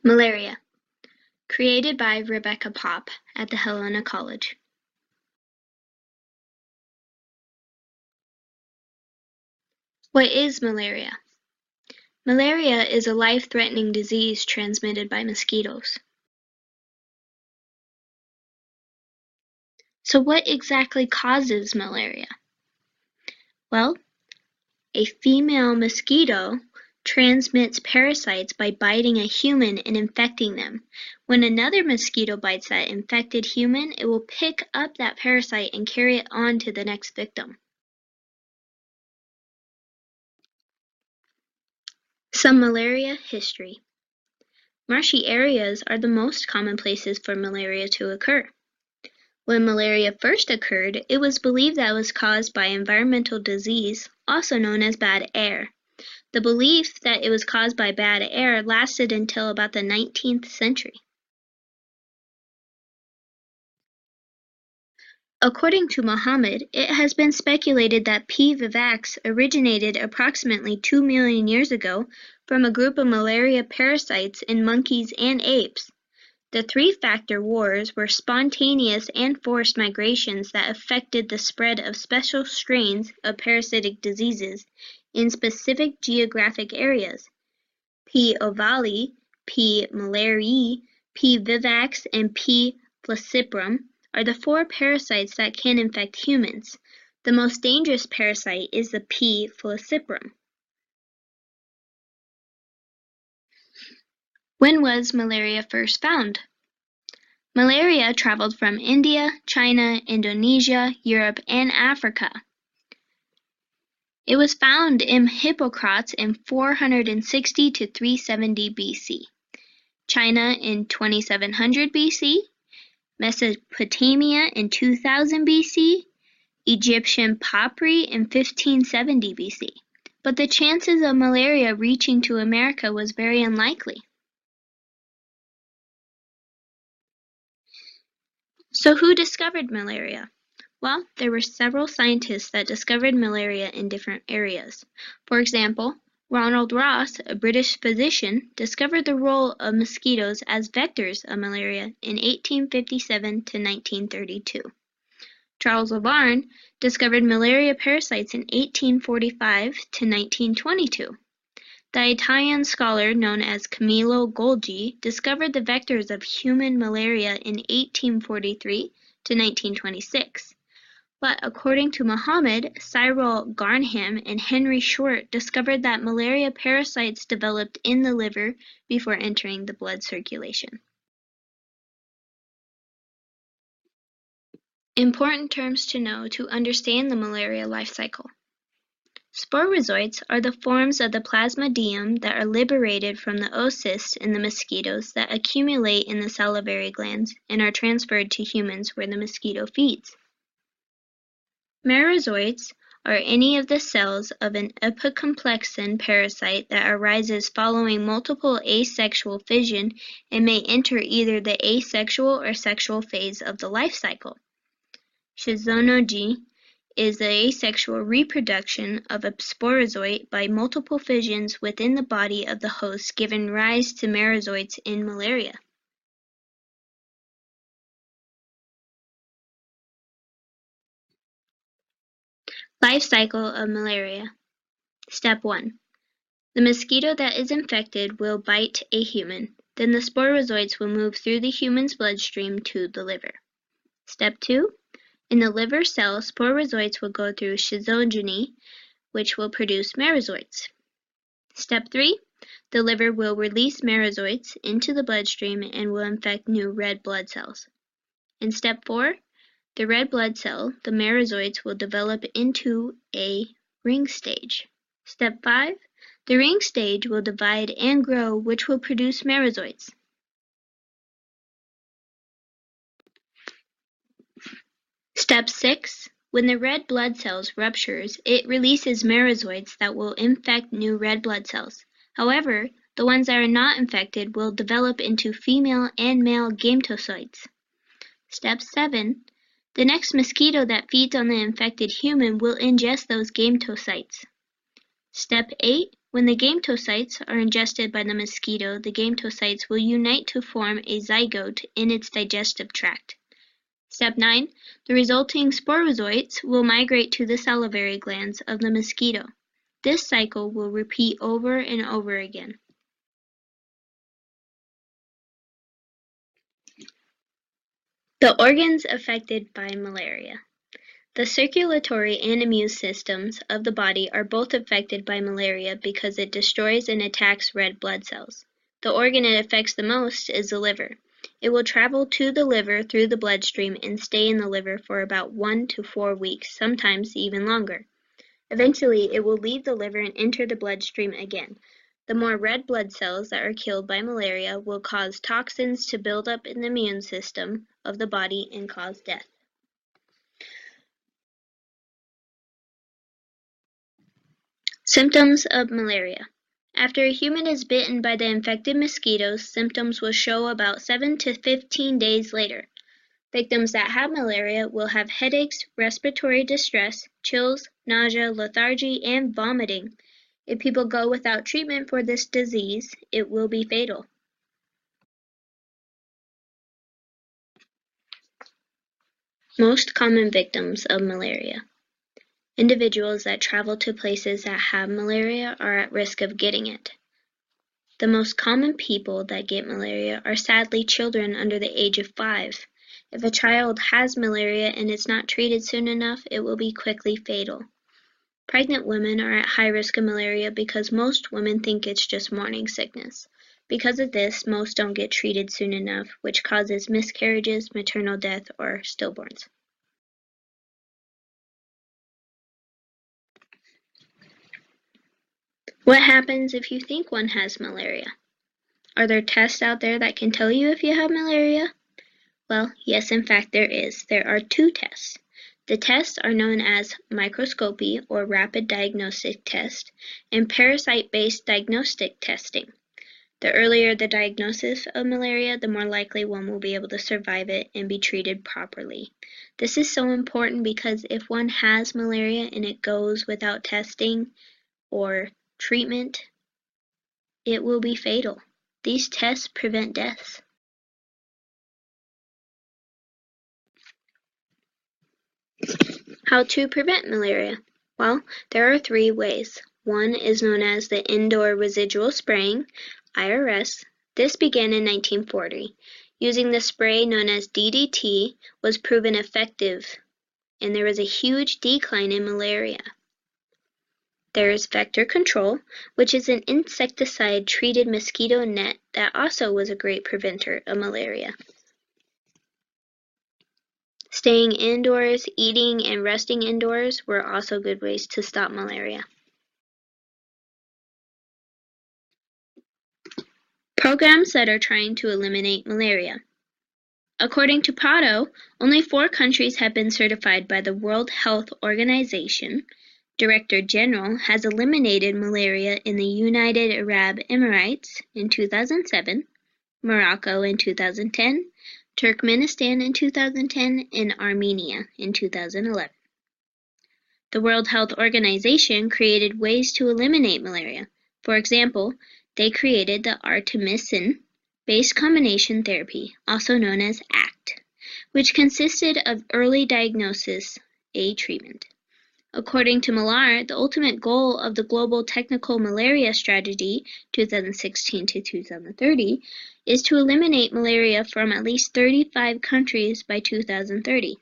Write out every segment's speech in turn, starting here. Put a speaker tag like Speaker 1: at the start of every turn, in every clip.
Speaker 1: Malaria, created by Rebecca Popp at the Helena College. What is malaria? Malaria is a life-threatening disease transmitted by mosquitoes. So what exactly causes malaria? Well, a female mosquito transmits parasites by biting a human and infecting them. When another mosquito bites that infected human, it will pick up that parasite and carry it on to the next victim. Some malaria history. Marshy areas are the most common places for malaria to occur. When malaria first occurred, it was believed that it was caused by environmental disease, also known as bad air. The belief that it was caused by bad air lasted until about the 19th century. According to Muhammad, it has been speculated that P. vivax originated approximately 2 million years ago from a group of malaria parasites in monkeys and apes. The three-factor wars were spontaneous and forced migrations that affected the spread of special strains of parasitic diseases in specific geographic areas. P. ovale, P. malariae, P. vivax, and P. falciparum are the four parasites that can infect humans. The most dangerous parasite is the P. falciparum. When was malaria first found? Malaria traveled from India, China, Indonesia, Europe, and Africa. It was found in Hippocrates in 460 to 370 BC, China in 2700 BC, Mesopotamia in 2000 BC, Egyptian Papyri in 1570 BC. But the chances of malaria reaching to America was very unlikely. So who discovered malaria? Well, there were several scientists that discovered malaria in different areas. For example, Ronald Ross, a British physician, discovered the role of mosquitoes as vectors of malaria in 1857 to 1932. Charles Laverne discovered malaria parasites in 1845 to 1922. The Italian scholar known as Camillo Golgi discovered the vectors of human malaria in 1843 to 1926. But according to Muhammad, Cyril Garnham and Henry Short discovered that malaria parasites developed in the liver before entering the blood circulation. Important terms to know to understand the malaria life cycle. Sporozoites are the forms of the plasmodium that are liberated from the oocysts in the mosquitoes that accumulate in the salivary glands and are transferred to humans where the mosquito feeds. Merozoites are any of the cells of an apicomplexan parasite that arises following multiple asexual fission and may enter either the asexual or sexual phase of the life cycle. Schizonogy is the asexual reproduction of a sporozoite by multiple fissions within the body of the host, giving rise to merozoites in malaria. Life cycle of malaria. Step 1. The mosquito that is infected will bite a human. Then the sporozoites will move through the human's bloodstream to the liver. Step 2. In the liver cell, sporozoites will go through schizogeny, which will produce merozoites. Step 3. The liver will release merozoites into the bloodstream and will infect new red blood cells. In step 4, the red blood cell, the merozoites, will develop into a ring stage. Step 5, the ring stage will divide and grow, which will produce merozoites. Step 6, when the red blood cells ruptures, it releases merozoites that will infect new red blood cells. However, the ones that are not infected will develop into female and male gametocytes. Step 7, the next mosquito that feeds on the infected human will ingest those gametocytes. Step 8, When the gametocytes are ingested by the mosquito, the gametocytes will unite to form a zygote in its digestive tract. Step 9. The resulting sporozoites will migrate to the salivary glands of the mosquito. This cycle will repeat over and over again. The organs affected by malaria. The circulatory and immune systems of the body are both affected by malaria because it destroys and attacks red blood cells. The organ it affects the most is the liver. It will travel to the liver through the bloodstream and stay in the liver for about 1 to 4 weeks, sometimes even longer. Eventually, it will leave the liver and enter the bloodstream again. The more red blood cells that are killed by malaria will cause toxins to build up in the immune system of the body and cause death. Symptoms of malaria. After a human is bitten by the infected mosquitoes, symptoms will show about 7 to 15 days later. Victims that have malaria will have headaches, respiratory distress, chills, nausea, lethargy, and vomiting. If people go without treatment for this disease, it will be fatal. Most common victims of malaria. Individuals that travel to places that have malaria are at risk of getting it. The most common people that get malaria are sadly children under the age of 5. If a child has malaria and is not treated soon enough, it will be quickly fatal. Pregnant women are at high risk of malaria because most women think it's just morning sickness. Because of this, most don't get treated soon enough, which causes miscarriages, maternal death, or stillborns. What happens if you think one has malaria? Are there tests out there that can tell you if you have malaria? Well, yes, in fact there is. There are 2 tests. The tests are known as microscopy or rapid diagnostic test and parasite-based diagnostic testing. The earlier the diagnosis of malaria, the more likely one will be able to survive it and be treated properly. This is so important because if one has malaria and it goes without testing or treatment, it will be fatal. These tests prevent deaths. How to prevent malaria? Well, there are 3 ways. One is known as the indoor residual spraying, IRS. This began in 1940. Using the spray known as DDT was proven effective, and there was a huge decline in malaria. There is vector control, which is an insecticide-treated mosquito net that also was a great preventer of malaria. Staying indoors, eating, and resting indoors were also good ways to stop malaria. Programs that are trying to eliminate malaria. According to PAHO, only 4 countries have been certified by the World Health Organization. Director General has eliminated malaria in the United Arab Emirates in 2007, Morocco in 2010, Turkmenistan in 2010, and Armenia in 2011. The World Health Organization created ways to eliminate malaria. For example, they created the artemisinin-based combination therapy, also known as ACT, which consisted of early diagnosis, a treatment. According to Millar, the ultimate goal of the Global Technical Malaria Strategy 2016 to 2030 is to eliminate malaria from at least 35 countries by 2030.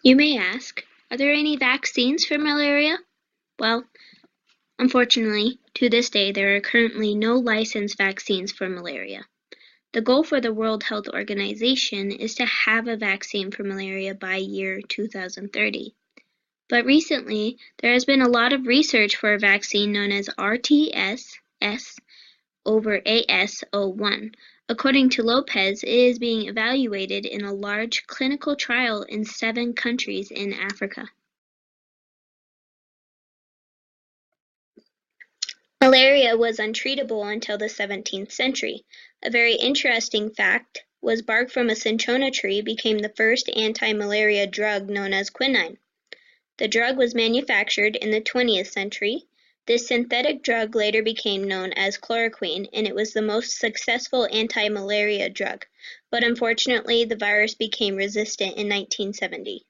Speaker 1: You may ask, are there any vaccines for malaria? Well, unfortunately, to this day there are currently no licensed vaccines for malaria. The goal for the World Health Organization is to have a vaccine for malaria by year 2030. But recently, there has been a lot of research for a vaccine known as RTS-S/AS01. According to Lopez, it is being evaluated in a large clinical trial in 7 countries in Africa. Malaria was untreatable until the 17th century. A very interesting fact was bark from a cinchona tree became the first anti-malaria drug known as quinine. The drug was manufactured in the 20th century. This synthetic drug later became known as chloroquine, and it was the most successful anti-malaria drug, but unfortunately the virus became resistant in 1970.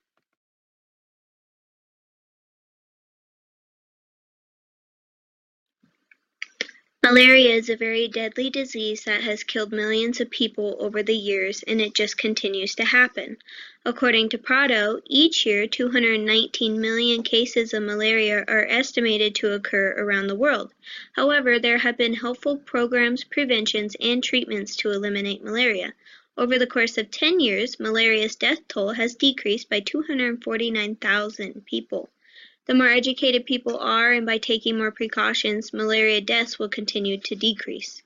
Speaker 1: Malaria is a very deadly disease that has killed millions of people over the years, and it just continues to happen. According to Prado, each year 219 million cases of malaria are estimated to occur around the world. However, there have been helpful programs, preventions, and treatments to eliminate malaria. Over the course of 10 years, malaria's death toll has decreased by 249,000 people. The more educated people are, and by taking more precautions, malaria deaths will continue to decrease.